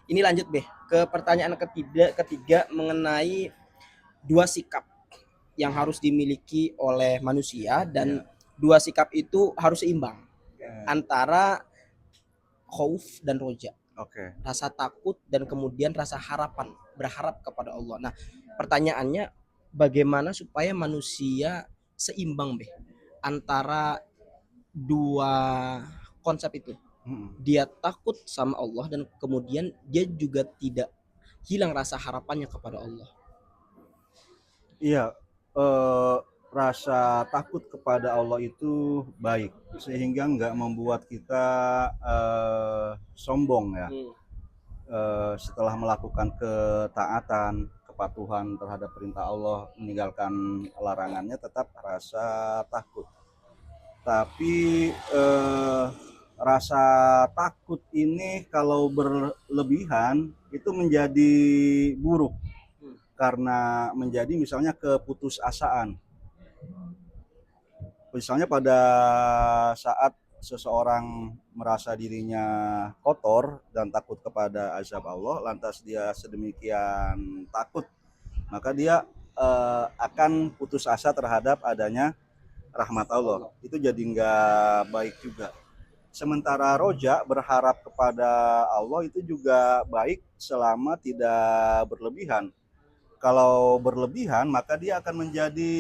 Ini lanjut Beh ke pertanyaan ketiga mengenai dua sikap yang harus dimiliki oleh manusia dan Iya. dua sikap itu harus seimbang Eh, antara khauf dan roja, Oke. rasa takut dan kemudian rasa harapan, berharap kepada Allah. Nah, pertanyaannya bagaimana supaya manusia seimbang Beh antara dua konsep itu? Mm-mm. Dia takut sama Allah dan kemudian dia juga tidak hilang rasa harapannya kepada Allah. Iya, eh, rasa takut kepada Allah itu baik, sehingga nggak membuat kita sombong ya. Hmm. Setelah melakukan ketaatan, kepatuhan terhadap perintah Allah, meninggalkan larangannya, tetap rasa takut. Tapi rasa takut ini kalau berlebihan itu menjadi buruk karena menjadi misalnya keputusasaan. Misalnya pada saat seseorang merasa dirinya kotor dan takut kepada azab Allah, lantas dia sedemikian takut, maka dia akan putus asa terhadap adanya rahmat Allah. Itu jadi nggak baik juga. Sementara roja berharap kepada Allah itu juga baik selama tidak berlebihan. Kalau berlebihan maka dia akan menjadi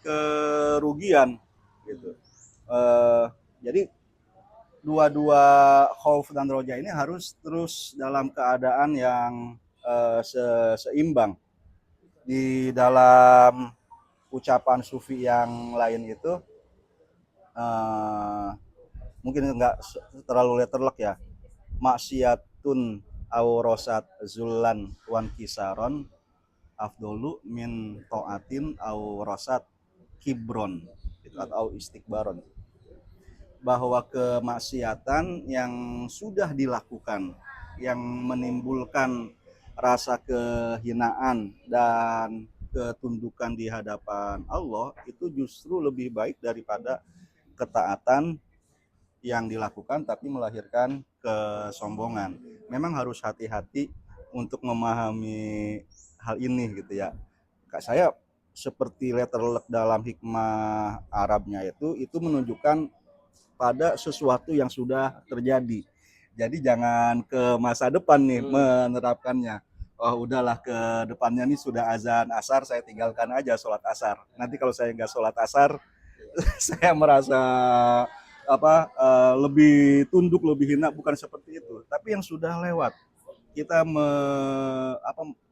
kerugian gitu. Eh, jadi dua-dua khauf dan roja ini harus terus dalam keadaan yang seimbang. Di dalam ucapan sufi yang lain itu eh, mungkin nggak terlalu letterlock ya, maksiatun aurosat zullan wan kisaron afdolu min toatin aurosat kibron itu atau istikbaron, bahwa kemaksiatan yang sudah dilakukan yang menimbulkan rasa kehinaan dan ketundukan di hadapan Allah itu justru lebih baik daripada ketaatan yang dilakukan tapi melahirkan kesombongan. Memang harus hati-hati untuk memahami hal ini gitu ya. Kak saya seperti letter luck dalam hikmah Arabnya itu menunjukkan pada sesuatu yang sudah terjadi. Jadi jangan ke masa depan nih menerapkannya. Oh udahlah, ke depannya nih sudah azan asar, saya tinggalkan aja sholat asar. Nanti kalau saya nggak sholat asar, saya merasa lebih tunduk, lebih hina, bukan seperti itu. Tapi yang sudah lewat, kita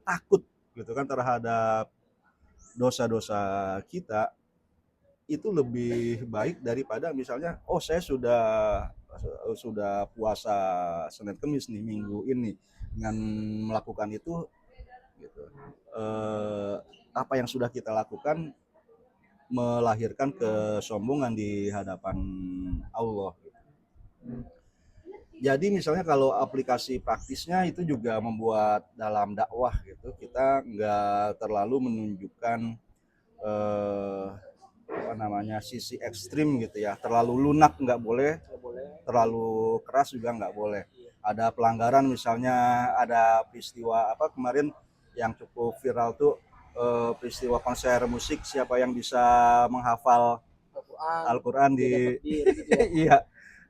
takut gitu kan terhadap dosa-dosa kita, itu lebih baik daripada misalnya saya sudah puasa Senin Kemis nih minggu ini, dengan melakukan itu gitu. Eh, Apa yang sudah kita lakukan melahirkan kesombongan di hadapan Allah. Jadi misalnya kalau aplikasi praktisnya itu juga membuat dalam dakwah gitu kita nggak terlalu menunjukkan eh, sisi ekstrim gitu ya, terlalu lunak nggak boleh, terlalu keras juga nggak boleh. Ada pelanggaran misalnya, ada peristiwa apa kemarin yang cukup viral tuh, peristiwa konser musik, siapa yang bisa menghafal Al-Quran, Al-Quran beda di takbir gitu ya. iya,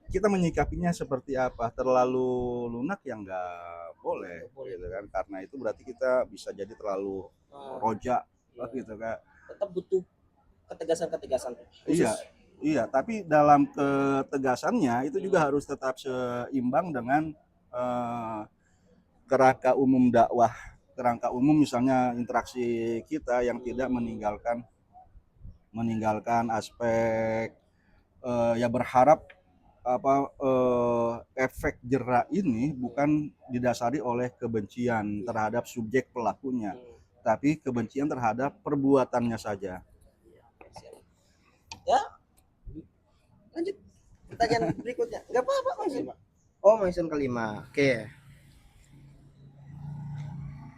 kita menyikapinya seperti apa? Terlalu lunak yang nggak boleh gitu kan, karena itu berarti kita bisa jadi terlalu rojak gitu kan. Tetap butuh ketegasan-ketegasan khusus. Iya, iya. Tapi dalam ketegasannya itu juga harus tetap seimbang dengan eh, kerangka umum dakwah, kerangka umum misalnya interaksi kita yang tidak meninggalkan aspek ya berharap efek jerak ini bukan didasari oleh kebencian terhadap subjek pelakunya, tapi kebencian terhadap perbuatannya saja. Ya, lanjut pertanyaan berikutnya. Enggak apa-apa masih, Pak. Oh, masih kelima. Oke.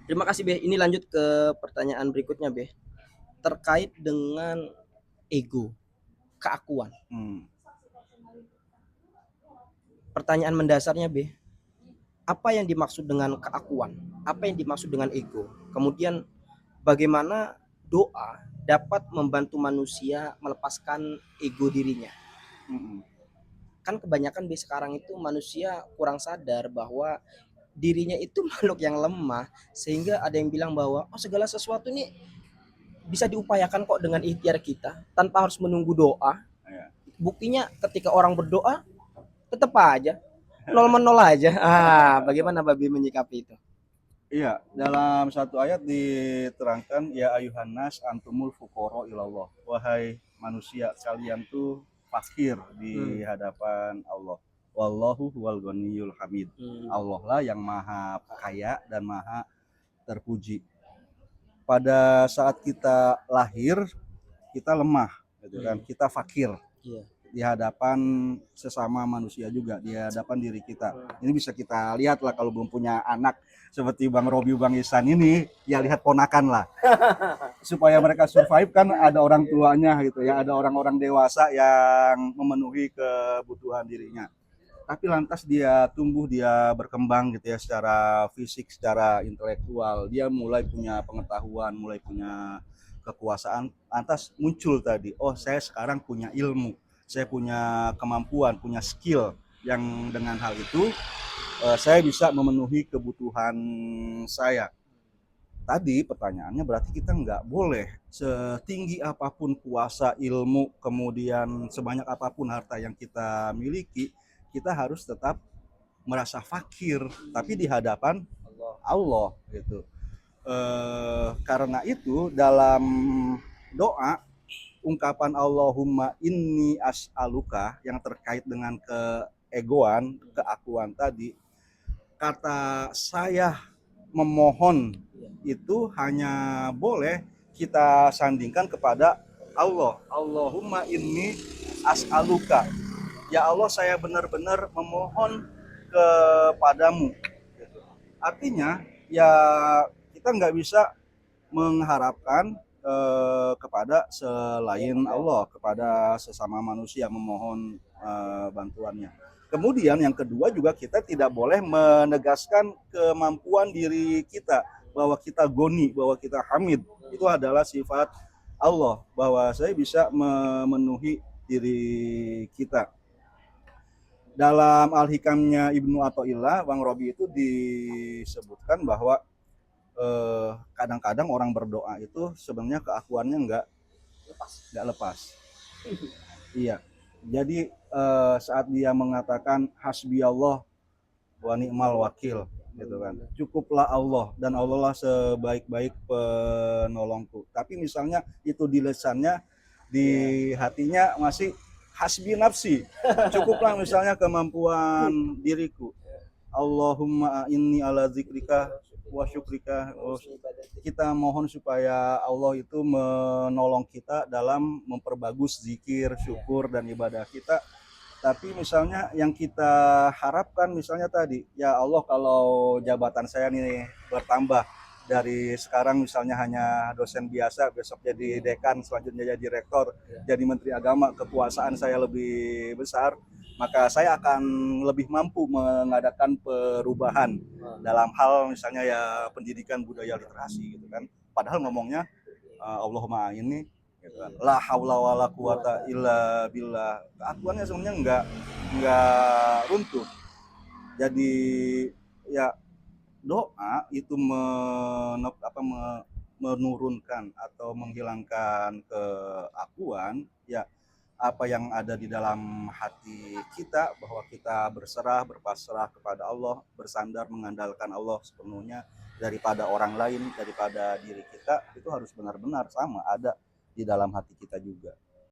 Terima kasih, Beh. Ini lanjut ke pertanyaan berikutnya, Beh. Terkait dengan ego, keakuan. Hmm. Pertanyaan mendasarnya, Beh. apa yang dimaksud dengan keakuan, apa yang dimaksud dengan ego, kemudian bagaimana doa dapat membantu manusia melepaskan ego dirinya. Mm-mm. Kan kebanyakan di sekarang itu manusia kurang sadar bahwa dirinya itu makhluk yang lemah, sehingga ada yang bilang bahwa oh segala sesuatu ini bisa diupayakan kok dengan ikhtiar kita tanpa harus menunggu doa. Ya. Buktinya ketika orang berdoa tetap aja nol menol aja. Bagaimana Babi menyikapi itu? Iya, dalam satu ayat diterangkan ya ayuhan nas antumul fuqara ilallah. Wahai manusia, kalian tuh fakir di hadapan Allah. Wallahu huwal ghaniyul hamid. Allah lah yang maha kaya dan maha terpuji. Pada saat kita lahir, kita lemah, gitu kan? Kita fakir Iya. di hadapan sesama manusia juga, di hadapan diri kita. Ini bisa kita lihat lah kalau belum punya anak seperti Bang Robi, Bang Isan ini, ya lihat ponakan lah. Supaya mereka survive kan ada orang tuanya gitu ya, ada orang-orang dewasa yang memenuhi kebutuhan dirinya. Tapi lantas dia tumbuh, dia berkembang gitu ya secara fisik, secara intelektual. Dia mulai punya pengetahuan, mulai punya kekuasaan. Lantas muncul tadi, oh saya sekarang punya ilmu, saya punya kemampuan, punya skill yang dengan hal itu saya bisa memenuhi kebutuhan saya. Tadi pertanyaannya berarti kita nggak boleh setinggi apapun kuasa ilmu, kemudian sebanyak apapun harta yang kita miliki, kita harus tetap merasa fakir, tapi di hadapan Allah gitu. Karena itu dalam doa ungkapan Allahumma inni as'aluka yang terkait dengan keegoan, keakuan tadi, kata saya memohon itu hanya boleh kita sandingkan kepada Allah. Allahumma inni as'aluka. Ya Allah, saya benar-benar memohon kepadamu. Artinya ya kita nggak bisa mengharapkan kepada selain Allah, kepada sesama manusia memohon bantuannya. Kemudian yang kedua juga kita tidak boleh menegaskan kemampuan diri kita bahwa kita goni, bahwa kita hamid. Itu adalah sifat Allah, bahwa saya bisa memenuhi diri kita. Dalam Al-Hikamnya Ibnu Athaillah, Bang Robi itu disebutkan bahwa kadang-kadang orang berdoa itu sebenarnya keakuannya nggak lepas. Iya. Jadi saat dia mengatakan hasbi Allah wa ni'mal wakil gitu kan. Cukuplah Allah dan Allah lah sebaik-baik penolongku. Tapi misalnya itu di lisannya, di hatinya masih hasbi nafsi. Cukuplah misalnya kemampuan diriku. Allahumma inni ala zikrika wa syukrika. Kita mohon supaya Allah itu menolong kita dalam memperbagus zikir, syukur dan ibadah kita. Tapi misalnya yang kita harapkan misalnya tadi, ya Allah kalau jabatan saya nih bertambah dari sekarang misalnya hanya dosen biasa, besok jadi dekan, selanjutnya jadi rektor, jadi menteri agama, kekuasaan saya lebih besar, maka saya akan lebih mampu mengadakan perubahan dalam hal misalnya ya pendidikan budaya literasi gitu kan. Padahal ngomongnya Allahumma ini gitu kan. La haula wala quwata illa billah. Keakuannya sebenarnya enggak runtuh. Jadi ya doa itu menurunkan atau menghilangkan keakuan, ya apa yang ada di dalam hati kita, bahwa kita berserah, berpasrah kepada Allah, bersandar mengandalkan Allah sepenuhnya daripada orang lain, daripada diri kita, itu harus benar-benar sama ada di dalam hati kita juga.